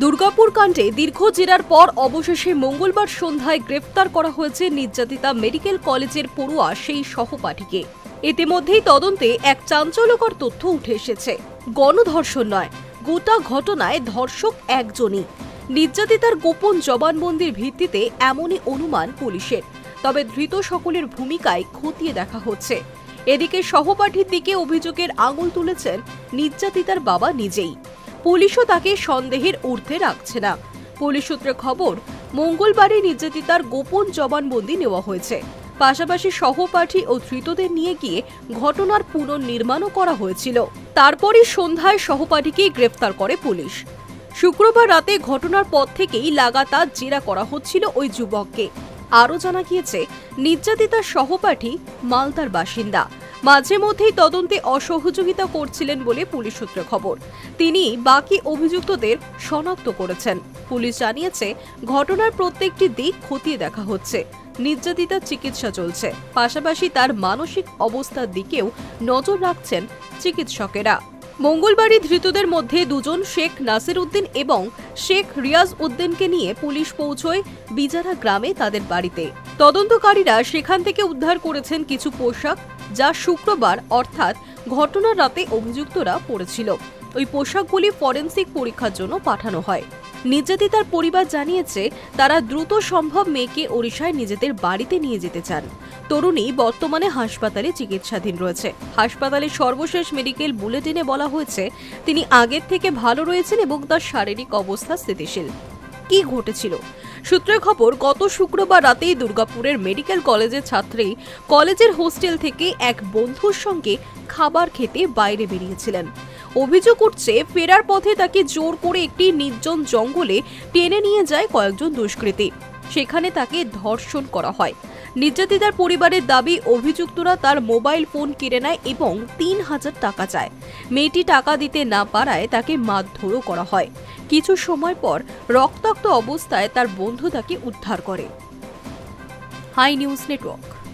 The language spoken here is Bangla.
দুর্গাপুর কাণ্ডে দীর্ঘ জেরার পর অবশেষে মঙ্গলবার সন্ধ্যায় গ্রেফতার করা হয়েছে নির্যাতিতা মেডিকেল কলেজের পড়ুয়া সেই সহপাঠীকে। ইতিমধ্যেই তদন্তে এক চাঞ্চল্যকর তথ্য উঠে এসেছে। গণধর্ষণ নয়, গোটা ঘটনায় ধর্ষক একজনই। নির্যাতিতার গোপন জবানবন্দির ভিত্তিতে এমনই অনুমান পুলিশের। তবে ধৃত সকলের ভূমিকায় খতিয়ে দেখা হচ্ছে। এদিকে সহপাঠীর দিকে অভিযোগের আঙুল তুলেছেন নির্যাতিতার বাবা নিজেই। পুলিশও তাকে সন্দেহের ঊর্ধ্বে রাখছে না। পুলিশ সূত্রে খবর, মঙ্গলবারই নির্যাতিতার গোপন জবানবন্দি নেওয়া হয়েছে। পাশাপাশি সহপাঠী ও ধৃতদের নিয়ে গিয়ে ঘটনার পুনর্নির্মাণও করা হয়েছিল। তারপরই সন্ধ্যায় সহপাঠীকে গ্রেফতার করে পুলিশ। শুক্রবার রাতে ঘটনার পর থেকেই লাগাতার জেরা করা হচ্ছিল ওই যুবককে। আরও জানা গিয়েছে, নির্যাতিতার সহপাঠী মালদার বাসিন্দা। মাঝে মধ্যেই তদন্তে অসহযোগিতা করছিলেন বলে পুলিশ সূত্রে খবর। তিনি বাকি অভিযুক্তদের শনাক্ত করেছেন। পুলিশ জানিয়েছে, ঘটনার প্রত্যেকটি দিক খতিয়ে দেখা হচ্ছে। নির্যাতিতার চিকিৎসা চলছে, পাশাপাশি তার মানসিক অবস্থার দিকেও নজর রাখছেন চিকিৎসকেরা। মঙ্গলবারই ধৃতদের মধ্যে দুজন শেখ নাসির উদ্দিন এবং শেখ রিয়াজ উদ্দিনকে নিয়ে পুলিশ পৌঁছয় বিজারা গ্রামে তাদের বাড়িতে। তদন্তকারীরা সেখান থেকে উদ্ধার করেছেন কিছু পোশাক, যা শুক্রবার অর্থাৎ ঘটনার রাতে অভিযুক্তরা পরেছিল। ওই পোশাকগুলি ফরেনসিক পরীক্ষার জন্য পাঠানো হয়। নির্যাতিতার পরিবার জানিয়েছে, তারা দ্রুত সম্ভব মেয়েকে ওড়িশায় নিজেদের বাড়িতে নিয়ে যেতে চান। তরুণী বর্তমানে হাসপাতালে চিকিৎসাধীন রয়েছে। হাসপাতালের সর্বশেষ মেডিকেল বুলেটিনে বলা হয়েছে, তিনি আগের থেকে ভালো রয়েছেন এবং তার শারীরিক অবস্থা স্থিতিশীল। কি ঘটেছিল? সূত্রের খবর, গত শুক্রবার রাতেই দুর্গাপুরের মেডিকেল কলেজের ছাত্রী কলেজের হোস্টেল থেকে এক বন্ধুর সঙ্গে খাবার খেতে বাইরে বেরিয়েছিলেন। অভিযোগ উঠছে, ফেরার পথে তাকে জোর করে একটি নির্জন জঙ্গলে টেনে নিয়ে যায় কয়েকজন দুষ্কৃতী। সেখানে তাকে ধর্ষণ করা হয়। নির্যাতিতার পরিবারের দাবি, অভিযুক্তরা তার মোবাইল ফোন কেড়ে নেয় এবং ৩,০০০ টাকা চায়। মেয়েটি টাকা দিতে না পারায় তাকে মারধরও করা হয়। কিছু সময় পর রক্তাক্ত অবস্থায় তার বন্ধু তাকে উদ্ধার করে। Hi news network.